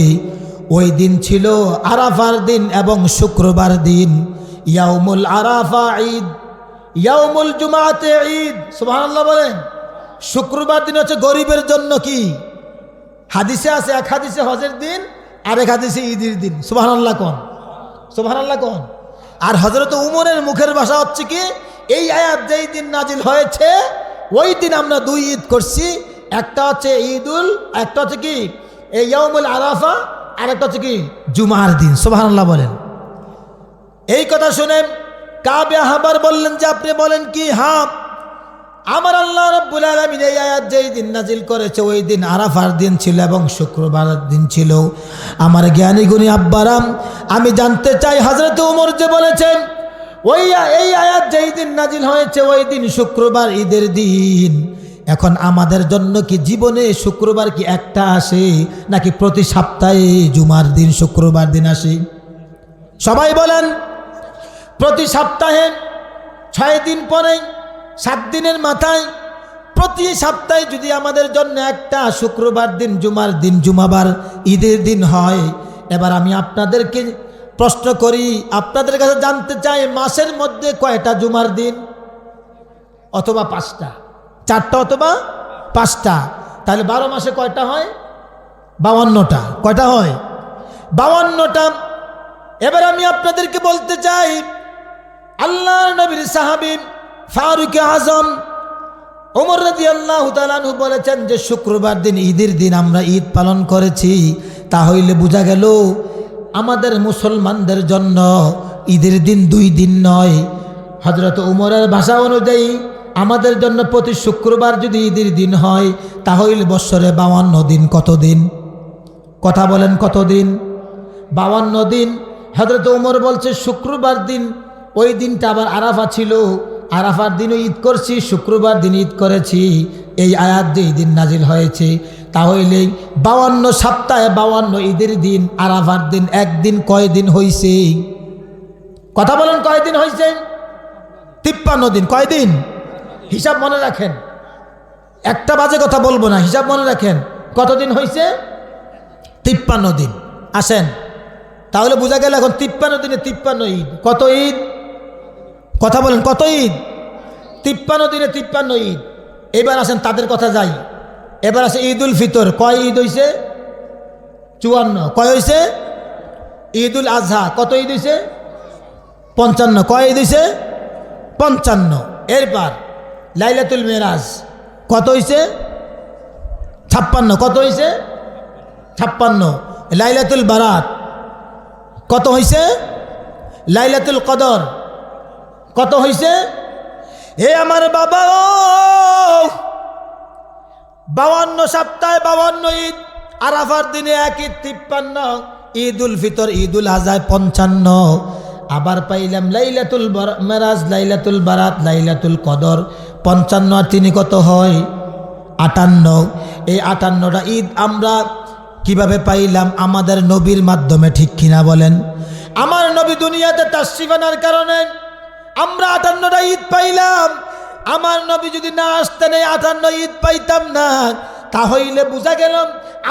ওই দিন ছিল আরাফার দিন এবং শুক্রবার দিন। ইয়াউমুল আরাফা ঈদ, ইয়াউমুল জুমাতে ঈদ। সুবহানাল্লাহ বলেন। শুক্রবার দিন হচ্ছে গরিবের জন্য কি? হাদিসে আছে, এক হাদিসে হজের দিন আর এক হাদিসে ঈদের দিন। সুবহানাল্লাহ কোন? সুবহানাল্লাহ কোন? আর হযরত উমরের মুখের ভাষা হচ্ছে কি, এই আয়াত যেই দিন নাজিল হয়েছে ওই দিন আমরা দুই ঈদ করছি, একটা হচ্ছে ঈদুল, একটা হচ্ছে কি এই ইয়াউমুল আরাফা, আর একটা হচ্ছে কি জুমার দিন। সুবহানাল্লাহ বলেন। এই কথা শুনে কাবে আহবার বললেন যে আপনি বলেন কি? হ্যাঁ, আমার আল্লাহ রাব্বুল আলামিন এই আয়াত যেই দিন নাজিল করেছে ওই দিন আরাফার দিন ছিল এবং শুক্রবারের দিন ছিল। আমার জ্ঞানী গুণী আব্বারাম, আমি জানতে চাই হযরত উমর যে বলেছেন এই আয়াত যেই দিন নাজিল হয়েছে ওই দিন শুক্রবার ঈদের দিন, এখন আমাদের জন্য কি জীবনে শুক্রবার কি একটা আসে নাকি প্রতি সপ্তাহে জুমার দিন শুক্রবার দিন আসে? সবাই বলেন। প্রতি সপ্তাহে 6 দিন পরে 7 দিনের মাথায় প্রতি সপ্তাহে যদি আমাদের জন্য একটা শুক্রবার দিন জুমার দিন জুমাবার ঈদের দিন হয়, এবার আমি আপনাদেরকে প্রশ্ন করি, আপনাদের কাছে জানতে চাই মাসের মধ্যে কয়টা জুমার দিন? অথবা 5টা, 4টা অথবা 5টা, তাহলে 12 মাসে কয়টা হয়? 52টা। কয়টা হয়? 52টা। এবার আমি আপনাদেরকে বলতে চাই, আল্লাহর নবীর সাহাবী ফারুক আজম ওমর রাদিয়াল্লাহু তাআলা আনহু বলেছেন যে শুক্রবার দিন ঈদের দিন আমরা ঈদ পালন করেছি, তাহলে বোঝা গেল আমাদের মুসলমানদের জন্য ঈদের দিন 2 দিন নয়। হযরত উমরের ভাষা অনুযায়ী আমাদের জন্য প্রতি শুক্রবার যদি ঈদের দিন হয় তাহলে বছরে 52 দিন। কত দিন? কথা বলেন কত দিন? 52 দিন। হযরত উমর বলছে শুক্রবার দিন ওই দিনটা আবার আরাফা ছিল, আরাফার দিনও ঈদ করছি, শুক্রবার দিন ঈদ করেছি। এই আয়াত যেই দিন নাজিল হয়েছে তাহলে 52 সপ্তাহে 52 ঈদের দিন, আরাফার দিন একদিন, কয় দিন হয়েছে? কথা বলেন কয় দিন হয়েছে? 53 দিন। কয় দিন? হিসাব মনে রাখেন, একটা বাজে কথা বলবো না, হিসাব মনে রাখেন। কতদিন হয়েছে? 53 দিন। আসেন তাহলে বোঝা গেল এখন 53 দিনে 53 ঈদ। কত ঈদ? কথা বলেন কত ঈদ? 53 দিনে 53 ঈদ। এবার আসেন তাদের কথা যাই। এবার আসে ঈদুল ফিতর। কয় ঈদ হয়েছে? 54। কয় হয়েছে? ঈদুল আজহা কত ঈদ হয়েছে? 55। কয় ঈদ হয়েছে? 55। এরপর লাইলাতুল মেরাজ কত হয়েছে? 56। কত হয়েছে? 56। লাইলাতুল বারাত কত হয়েছে? লাইলাতুল কদর কত হয়েছে? এ আমার বাবা, 52 সপ্তাহে 52 ঈদ, আরাফার দিনে এক ঈদ 53, ঈদুল ফিতর ঈদুল আজহা 55, আবার পাইলাম লাইলাতুল মেরাজ, লাইলাতুল বারাত, লাইলাতুল কদর 55 আর 3 কত হয়? 58। এই 58টা ঈদ আমরা কিভাবে পাইলাম? আমাদের নবীর মাধ্যমে, ঠিক কিনা বলেন? আমার নবী দুনিয়াতে তাশরীফ আনার কারণে আমরা 58টা ঈদ পাইলাম। আমার নবী যদি না আসতেন এই 58 ঈদ পাইতাম না। তাহলে বোঝা গেল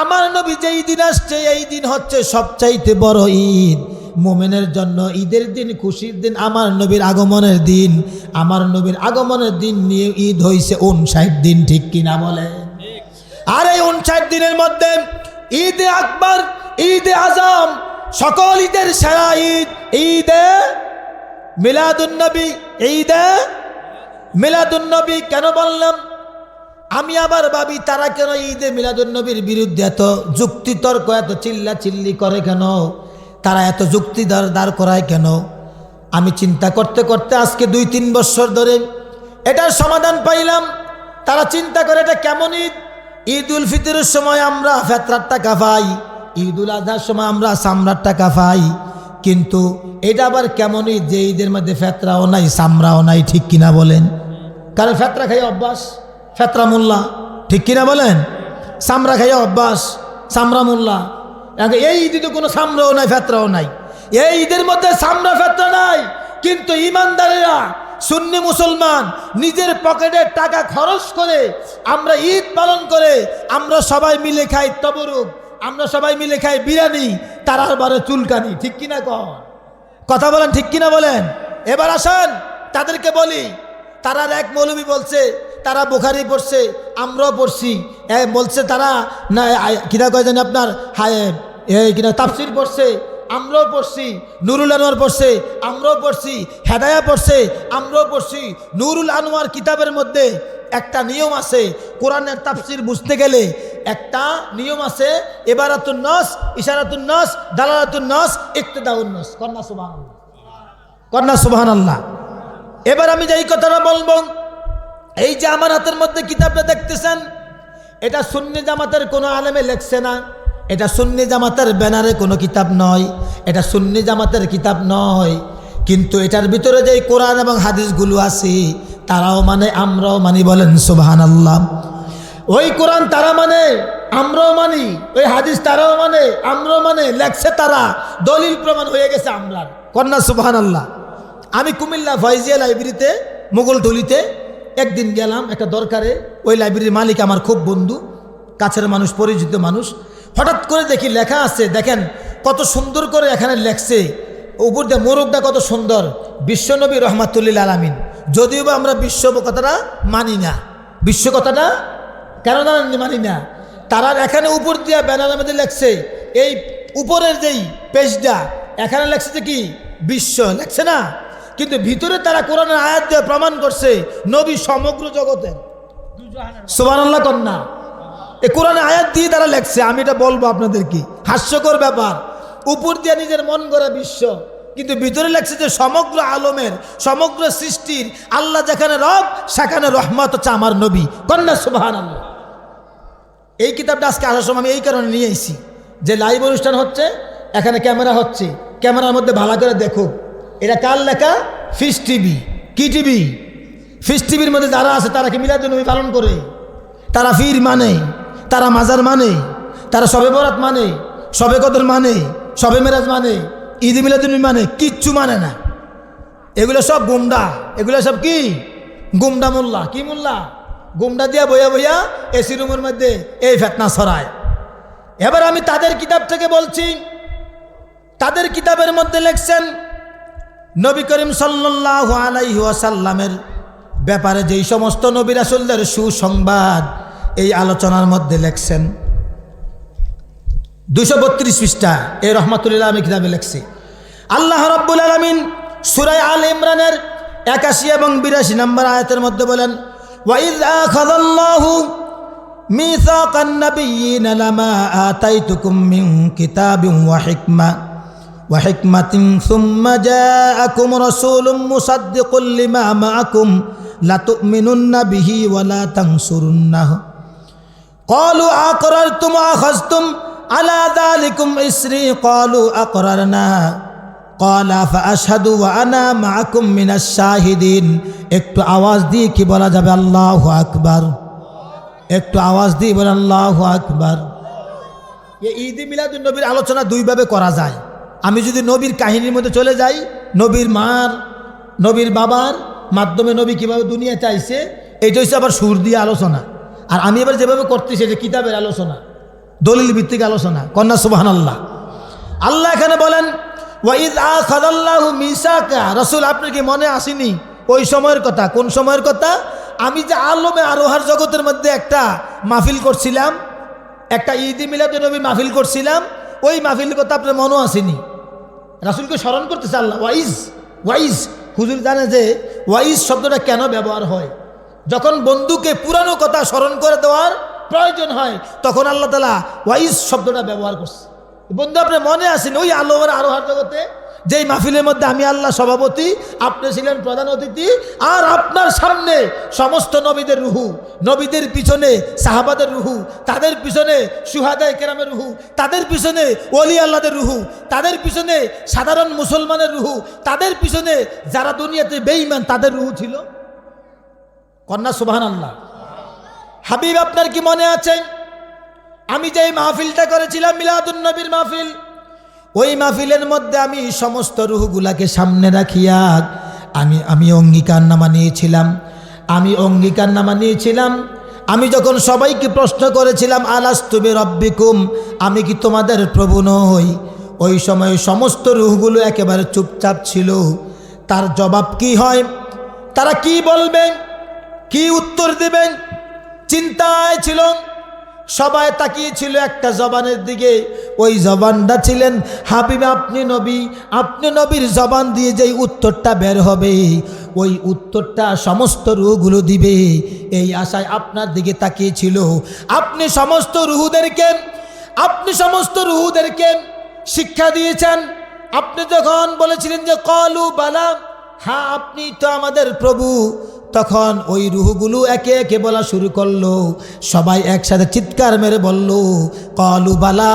আমার নবী যেই দিন আসছে এই দিন হচ্ছে সবচাইতে বড় ঈদ। মুমিনের জন্য ঈদের দিন, খুশির দিন, আমার নবীর আগমনের দিন। আমার নবীর আগমনের দিন নিয়ে ঈদ হয়েছে 59 দিন, ঠিক কিনা বলে? আর এই 59 দিনের মধ্যে ঈদে আকবর, ঈদে আজম, সকল ঈদের সেরা ঈদ ঈদে মিলাদুন্নবী। ঈদে মিলাদুন্নবী কেন বললাম? আমি আবার ভাবি তারা কেন ঈদে মিলাদুন্নবীর বিরুদ্ধে এত যুক্তিতর্ক, এত চিল্লা চিল্লি করে কেন? তারা এত যুক্তি দাঁড় করায় কেন? আমি চিন্তা করতে করতে আজকে 2-3 বছর ধরে এটার সমাধান পাইলাম। তারা চিন্তা করে এটা কেমন ঈদ? ঈদ উল ফিতরের সময় আমরা ফেতরার টাকা পাই, ঈদুল আজহার সময় আমরা চামড়ার টাকা পাই, কিন্তু এটা আবার কেমন ঈদ যে ঈদের মধ্যে ফেতরাও নাই চামড়াও নাই, ঠিক কিনা বলেন? কারণ ফেতরা খাইয়া অভ্যাস, ফেতরা মোল্লা, ঠিক কিনা বলেন? চামড়া খাইয়া অভ্যাস, চামড়া মোল্লা। এই ঈদে তো কোনো চামড়াও নাই ফেতরাও নাই, এই ঈদের মধ্যে চামড়া ফেতরা নাই, কিন্তু ইমানদারেরা সুন্নি মুসলমান নিজের পকেটের টাকা খরচ করে আমরা ঈদ পালন করে আমরা সবাই মিলে খাই তবরুক, আমরা সবাই মিলে খাই বিরিয়ানি, তারার বারে চুলকানি, ঠিক কিনা কথা বলেন, ঠিক কিনা বলেন? এবার আসেন তাদেরকে বলি, তারার এক মৌলবী বলছে তারা বুখারি পড়ছে, আমরাও পড়ছি, বলছে তারা না কিনা কয় জানি আপনার কিনা তাফসির পড়ছে, আমরাও পড়ছি, নুরুল আনোয়ার পড়ছে, আমরাও পড়ছি, হেদায়া পড়ছে, আমরাও পড়ছি। নুরুল আনোয়ার কিতাবের মধ্যে একটা নিয়ম আছে, কোরআনের তাফসির বুঝতে গেলে একটা নিয়ম আছে, ইবারাতুন নাস, ইশারাতুন নাস, দালালাতুন নাস, ইক্তিদাউন নাস। কন্যা সুবহানাল্লাহ, কন্যা সুবহানাল্লাহ। এবার আমি যে এই কথাটা বলবো, এই যে আমার হাতের মধ্যে কিতাবটা দেখতেছেন, এটা সুন্নি জামাতের কোনো আলেমে লেখছে না, এটা সুন্নি জামাতের ব্যানারে কোনো কিতাব নয়, এটা সুন্নি জামাতের কিতাব নয়, কিন্তু এটার ভিতরে যে কোরআন এবং হাদিসগুলো আছে তারাও মানে আমরাও মানি, বলেন সুবহানাল্লাহ। ওই কোরআন তারা মানে আমরাও মানি, ওই হাদিস তারাও মানে আমরাও মানে, লেখছে তারা, দলিল প্রমাণ হয়ে গেছে আমরা, কন্যা সুবহানাল্লাহ। আমি কুমিল্লা ফয়জিয়া লাইব্রেরিতে মোগলটুলিতে একদিন গেলাম একটা দরকারে, ওই লাইব্রেরির মালিক আমার খুব বন্ধু, কাছের মানুষ, পরিচিত মানুষ। হঠাৎ করে দেখি লেখা আছে, দেখেন কত সুন্দর করে এখানে লেখছে, উপর দিয়ে মোরগটা কত সুন্দর, বিশ্বনবী রহমাতুল্লিল আলামিন। যদিও বা আমরা বিশ্ব কথাটা মানি না, বিশ্ব কথাটা কেন মানি না, তারা এখানে উপর দিয়া ব্যানারের মধ্যে লেখছে, এই উপরের যেই পেজটা এখানে লেখছে যে কি বিশ্ব লেখছে না, কিন্তু ভিতরে তারা কোরআনের আয়াত দিয়ে প্রমাণ করছে নবী সমগ্র জগতের। সুবহানাল্লাহ কন্যা, এই কোরআনের আয়াত দিয়ে তারা লেখছে। আমি এটা বলবো আপনাদের, কি হাস্যকর ব্যাপার, উপর দিয়ে নিজের মন গড়া বিশ্ব, কিন্তু ভিতরে লেখছে যে সমগ্র আলমের, সমগ্র সৃষ্টির আল্লাহ যেখানে রব সেখানে রহমত হচ্ছে আমার নবী, কন্যা সুবহানাল্লাহ। এই কিতাবটা আজকে আসার সময় আমি এই কারণে নিয়ে এসেছি যে লাইভ অনুষ্ঠান হচ্ছে, এখানে ক্যামেরা হচ্ছে, ক্যামেরার মধ্যে ভালো করে দেখো এটা কার লেখা, ফিস টিভি। কি টিভি? ফিস টিভির মধ্যে যারা আছে তারা কি মিলাদুন্নবী পালন করে, তারা ফির মানে, তারা মাজার মানে, তারা শবে বরাত মানে, শবে কদর মানে, শবে মেরাজ মানে, ঈদ মিলাদুন্নবী মানে, কিচ্ছু মানে না। এগুলো সব গুমডা, এগুলো সব কি গুমডা মোল্লা। কি মোল্লা? গুমডা দিয়া বইয়া বইয়া এসি রুমের মধ্যে এই ফেতনা ছড়ায়। এবার আমি তাদের কিতাব থেকে বলছি, তাদের কিতাবের মধ্যে লেখছেন নবী করিম সাল্লাল্লাহু আলাইহি ওয়াসাল্লামের ব্যাপারে যেই সমস্ত নবী রাসূলদের সুসংবাদ এই আলোচনার মধ্যে লেখছেন। 232 পৃষ্ঠা এই রহমাতুল্লিল আলামিন কিতাবে লেখছে। আল্লাহ রাব্বুল আলামিন সূরা আলে ইমরানের 81 এবং 82 নম্বর আয়াতের মধ্যে বলেন, ওয়াইয আখাযাল্লাহু মিসাকান নাবিয়্যিনা লামা আতাইতুকুম মিন কিতাবিন ওয়া হিকমাতিন সুম্মা জাআকুম রাসূলুম মুসাদ্দিকুল লিমা মাআকুম লাতু'মিনুন্না বিহি ওয়া লা তানসুরুন্নাহু ক্বালু আকরারতুম ওয়া আখাযতুম আলা যালিকুম ইসরি ক্বালু আকরারনা ক্বালা ফাআশহাদু ওয়া আনা মাআকুম মিনাশ শাহিদিন। একটু আওয়াজ দিয়ে কি বলা যাবে আল্লাহু আকবার? একটু আওয়াজ দিয়ে বলেন আল্লাহু আকবার। এই ঈদ মিলাদুন নবীর আলোচনা দুইভাবে করা যায়। আমি যদি নবীর কাহিনীর মধ্যে চলে যাই, নবীর মার, নবীর বাবার মাধ্যমে নবী কীভাবে দুনিয়াতে আইছে, এইটা হচ্ছে আবার সুর দিয়ে আলোচনা। আর আমি এবার যেভাবে করতেছি এটা কিতাবের আলোচনা, দলিল ভিত্তিক আলোচনা, কন্যা সুবহানাল্লাহ। আল্লাহ এখানে বলেন ওয়াইদ আখাযাল্লাহু মিসাকা, রাসূল আপনার কি মনে আসেনি ওই সময়ের কথা? কোন সময়ের কথা? আমি যে আলমে আরোহার জগতের মধ্যে একটা মাহফিল করছিলাম, একটা ঈদ মিলাদুন নবী মাহফিল করছিলাম, ওই মাহফিলের কথা আপনার মনেও আসেনি? রাসূলকে স্মরণ করতেছে আল্লাহ। ওয়াইজ হুজুর জানে যে ওয়াইজ শব্দটা কেন ব্যবহার হয়। যখন বন্ধুকে পুরানো কথা স্মরণ করে দেওয়ার প্রয়োজন হয় তখন আল্লাহ তাআলা ওয়াইজ শব্দটা ব্যবহার করছে। বন্ধু আপনার মনে আসেনি ওই আরোহার জগতে যেই মাহফিলের মধ্যে আমি আল্লাহ সভাপতি, আপনি ছিলেন প্রধান অতিথি, আর আপনার সামনে সমস্ত নবীদের রুহু, নবীদের পিছনে সাহাবাদের রুহু, তাদের পিছনে সুহাদায়ে কেরামের রুহু, তাদের পিছনে ওলি আল্লাহদের রুহু, তাদের পিছনে সাধারণ মুসলমানের রুহু, তাদের পিছনে যারা দুনিয়াতে বেঈমান তাদের রুহু ছিল। কন্যা সুবহানাল্লাহ। হাবিব, আপনার কি মনে আছে আমি যেই মাহফিলটা করেছিলাম মিলাদুন নবীর মাহফিল, ওই মাহফিলের মধ্যে আমি সমস্ত রুহগুলাকে সামনে রাখিয়া আমি অঙ্গীকারনামা নিয়েছিলাম। আমি যখন সবাইকে প্রশ্ন করেছিলাম আলাস্তু বিরাব্বিকুম, আমি কি তোমাদের প্রভু নই, ওই সময় সমস্ত রুহগুলো একেবারে চুপচাপ ছিল। তার জবাব কি হয়, তারা কি বলবেন, কি উত্তর দেবেন, চিন্তায় ছিল। সবাই তাকিয়েছিল একটা জবানের দিকে, ওই জবানটা ছিলেন হাবিব আপনি নবীর জবান দিয়ে যেই উত্তরটা বের হবে, ওই উত্তরটা সমস্ত রুহগুলো দিবে, এই আশায় আপনার দিকে তাকিয়েছিল। আপনি সমস্ত রুহুদেরকে শিক্ষা দিয়েছেন। আপনি যখন বলেছিলেন যে কলু বালা, হ্যাঁ আপনি তো আমাদের প্রভু, তখন ওই রুহগুলো একে একে বলা শুরু করলো। সবাই একসাথে চিৎকার মেরে বলল কলু বালা,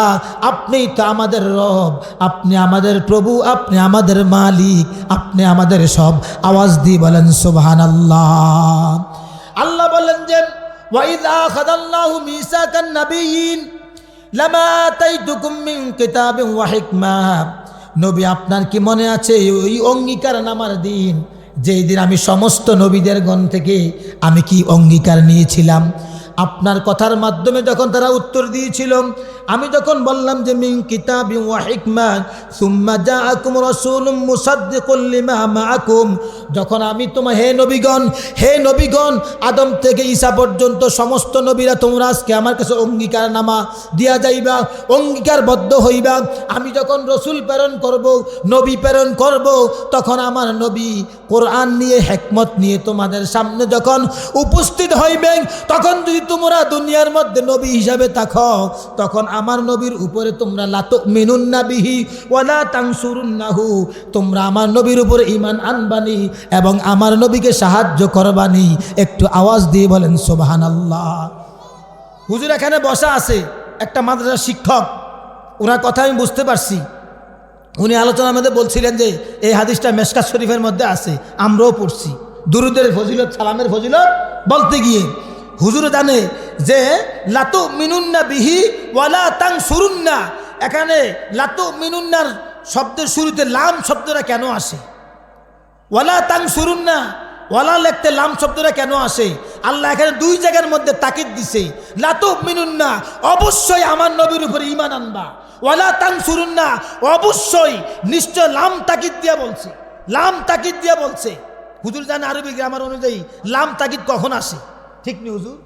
আপনি তো আমাদের রব, আপনি আমাদের প্রভু, আপনি আমাদের মালিক, আপনি আমাদের সব। আওয়াজ দিয়ে বলেন সুবহানাল্লাহ। আল্লাহ বলেন যে ওয়াইযা আখাযাল্লাহু মিসাকান নাবিয়্যিন লামা আতাইতুকুম মিন কিতাবিন ওয়া হিকমা। নবী, আপনার কি মনে আছে ওই অঙ্গীকারনামার দিন, যেই দিন আমি সমস্ত নবীদের গণ থেকে আমি কি অঙ্গীকার নিয়েছিলাম? আপনার কথার মাধ্যমে যখন তারা উত্তর দিয়েছিল, আমি যখন বললাম যে মিন কিতাবিন ওয়া হিকমা সুম্মা জাআকুম রাসূলুম মুসাদ্দিকুল লিমা মাআকুম, যখন আমি হে নবীগণ আদম থেকে ঈসা পর্যন্ত সমস্ত নবীরা তোমরা আজকে আমার কাছে অঙ্গীকারনামা দিয়া যাইবা, অঙ্গীকারবদ্ধ হইবা। আমি যখন রসুল প্রেরণ করব, নবী প্রেরণ করব, তখন আমার নবী কোরআন নিয়ে, হিকমত নিয়ে তোমাদের সামনে যখন উপস্থিত হইবেন, তখন যদি তোমরা দুনিয়ার মধ্যে নবী হিসাবে থাকো, তখন আমার নবীর উপরে তোমরা লা তুমিনুন্না বিহি ওয়া লা তানসুরুন্নাহু, তোমরা আমার নবীর উপরে ঈমান আনবানি এবং আমার নবীকে সাহায্য করবানি। একটু আওয়াজ দিয়ে বলেন সুবহানাল্লাহ। হুজুর এখানে বসা আছে, একটা মাদ্রাসার শিক্ষক, ওনার কথা আমি বুঝতে পারছি। উনি আলোচনার মধ্যে বলছিলেন যে এই হাদিসটা মিশকাত শরীফের মধ্যে আছে, আমরাও পড়ছি। দুরুদের ফজিলত, সালামের ফজিলত বলতে গিয়ে হুজুর জানে যে লাতু মিনুন্না বিহি ওয়ালা তানসুরুন্না, এখানে লাতু মিনুন্নার শব্দের শুরুতে লাম শব্দটা কেন আসে? ওয়ালা তানসুরুন্না, ওয়ালা লিখতে লাম শব্দটা কেন আসে? আল্লাহ এখানে দুই জায়গার মধ্যে তাকিদ দিছে। লাতু মিনুন্না, অবশ্যই আমার নবীর উপরে ঈমান আনবা। ওয়ালা তানসুরুন্না, অবশ্যই, নিশ্চয়, লাম তাকিদ দিয়া বলছে। হুজুর জানে আরবি গ্রামার অনুযায়ী লাম তাকিদ কখন আসে, ঠিক নেই হুজুর?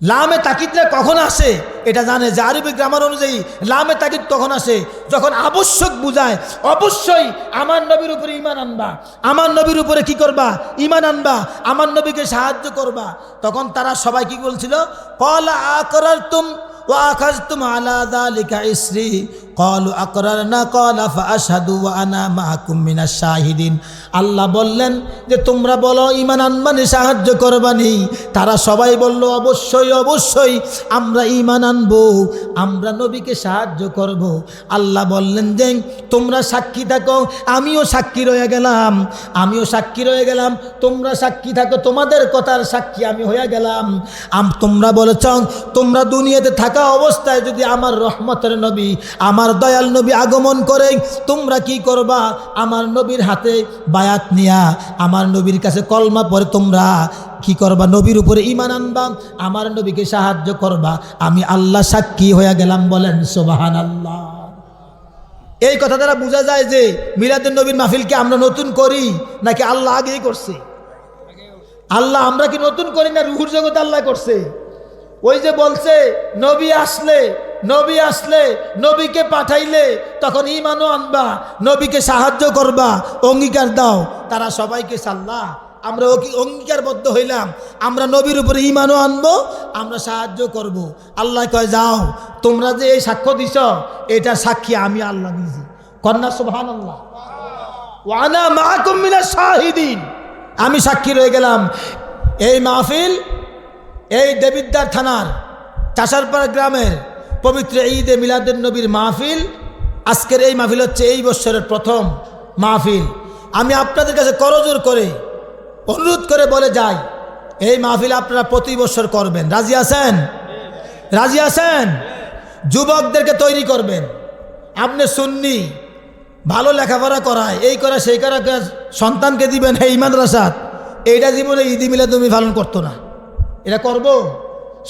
লামে তাকিদরা কখন আসে এটা জানে, যে আরবি গ্রামার অনুযায়ী লামে তাকিদ তখন আসে যখন আবশ্যক বুঝায়। অবশ্যই আমার নবীর উপরে ঈমান আনবা, আমার নবীর উপরে কি করবা? ঈমান আনবা, আমার নবীকে সাহায্য করবা। তখন তারা সবাই কি বলছিল? ক্বালা আকরারতুম ওয়া আখাযতুম আলা যালিকা ইসরি ক্বালু আকরারনা ক্বালা ফাআশহাদু ওয়া আনা মাআকুম মিনাশ শাহিদিন। আল্লাহ বললেন যে তোমরা বলো ঈমান আনবানি, সাহায্য করবানি। তারা সবাই বলল অবশ্যই আমরা ঈমান আনবো, আমরা নবীকে সাহায্য করব। আল্লাহ বললেন যে তোমরা সাক্ষী থাকো, আমিও সাক্ষী রয়ে গেলাম, তোমরা সাক্ষী থাকো, তোমাদের কথার সাক্ষী আমি হয়ে গেলাম। তোমরা বলেছ তোমরা দুনিয়াতে থাকা অবস্থায় যদি আমার রহমতের নবী, আমার দয়াল নবী আগমন করে, তোমরা কি করবা? আমার নবীর হাতে বায়াত নিয়া, আমার নবীর কাছে কলমা পড়ে তোমরা কি করবা? নবীর উপরে ঈমান আনবা, আমার নবীকে সাহায্য করবা। আমি আল্লাহ সাক্ষী হয়ে গেলাম। বলেন সুবহানাল্লাহ। এই কথা দ্বারা বোঝা যায় যে মিলাদুন নবীর মাহফিলকে আমরা নতুন করি নাকি আল্লাহ আগেই করছে? আল্লাহ, আমরা কি নতুন করি না? রুহুর জগতে আল্লাহ করছে। ওই যে বলছে নবী আসলে নবীকে পাঠাইলে তখন ঈমানও আনবা, নবীকে সাহায্য করবা, অঙ্গীকার দাও। তারা সবাইকে সাল্লাহ, আমরা অঙ্গীকারবদ্ধ হইলাম, আমরা নবীর উপরে ঈমানও আনবো, আমরা সাহায্য করব। আল্লাহ কয় যাও, তোমরা যে এই সাক্ষ্য দিছ, এটা সাক্ষী আমি আল্লাহ দিয়েছি। কন্যা সুবহানাল্লাহ। ওয়া আনা মাআকুম মিনাশ শাহিদিন, আমি সাক্ষী রয়ে গেলাম। এই মাহফিল এই দেবিদ্বার থানার চাষারপাড়া গ্রামের পবিত্র ঈদে মিলাদুন নবীর মাহফিল। আজকের এই মাহফিল হচ্ছে এই বছরের প্রথম মাহফিল। আমি আপনাদের কাছে করজোর করে অনুরোধ করে বলে যাই, এই মাহফিল আপনারা প্রতি বছর করবেন। রাজি আছেন? রাজি আছেন? যুবকদেরকে তৈরি করবেন। আপনি সুন্নি, ভালো লেখাপড়া করায়, এই করা সেই করা, সন্তানকে দিবেন এই মাদ্রাসাত। এইটা জীবনে ঈদ মিলাদুন নবী পালন করতো না, এটা করব।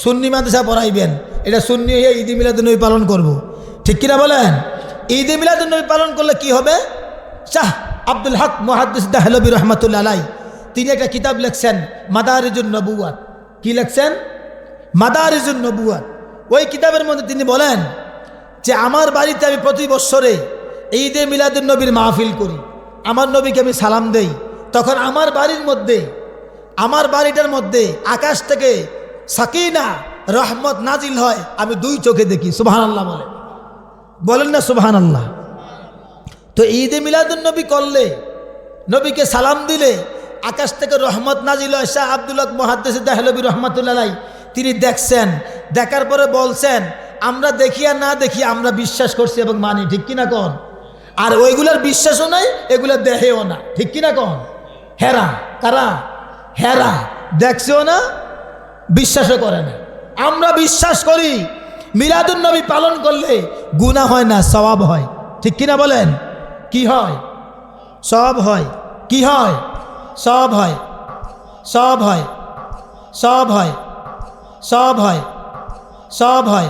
সুন্নি মাদ্রাসা পড়াইবেন, এটা সুন্নি হয়ে ঈদ মিলাদুন নবী পালন করব। ঠিক কিনা বলেন? ঈদ মিলাদুন নবী পালন করলে কি হবে? শাহ আব্দুল হক মুহাদ্দিস দেহলভী রহমাতুল্লাহ আলাইহি তিনি একটা কিতাব লিখছেন মাদারিজুন নবুওয়াত। কি লিখছেন? মাদারিজুন নবুওয়াত। ওই কিতাবের মধ্যে তিনি বলেন যে আমার বাড়িতে আমি প্রতি বছরে ঈদে মিলাদুন নবীর মাহফিল করি, আমার নবীকে আমি সালাম দেই, তখন আমার বাড়ির মধ্যে, আমার বাড়িটার মধ্যে আকাশ থেকে সাকিনা রহমত নাজিল হয়, আমি দুই চোখে দেখি। সুবহানাল্লাহ বলেন, বলেন না সুবহানাল্লাহ? তো ঈদে মিলাদুন নবী করলে, নবীকে সালাম দিলে আকাশ থেকে রহমত নাজিল হয়। শাহ আব্দুল হক মুহাদ্দিস দেহলভী রহমাতুল্লাহ আলাইহি তিনি দেখছেন, দেখার পরে বলছেন আমরা দেখি আর না দেখি আমরা বিশ্বাস করছি এবং মানি। ঠিক কিনা কন? আর ওইগুলার বিশ্বাসও নাই, এগুলা দেহেও না। ঠিক কিনা কন? হেরা কারা? হেরা দেখছেও না, বিশ্বাসও করে না। আমরা বিশ্বাস করি মিলাদুন নবী পালন করলে গুনাহ হয় না, সওয়াব হয়। ঠিক কিনা বলেন? কি হয়? সওয়াব হয়। কি হয়? সওয়াব হয়। সওয়াব হয়। সওয়াব হয়। সওয়াব হয়। সওয়াব হয়।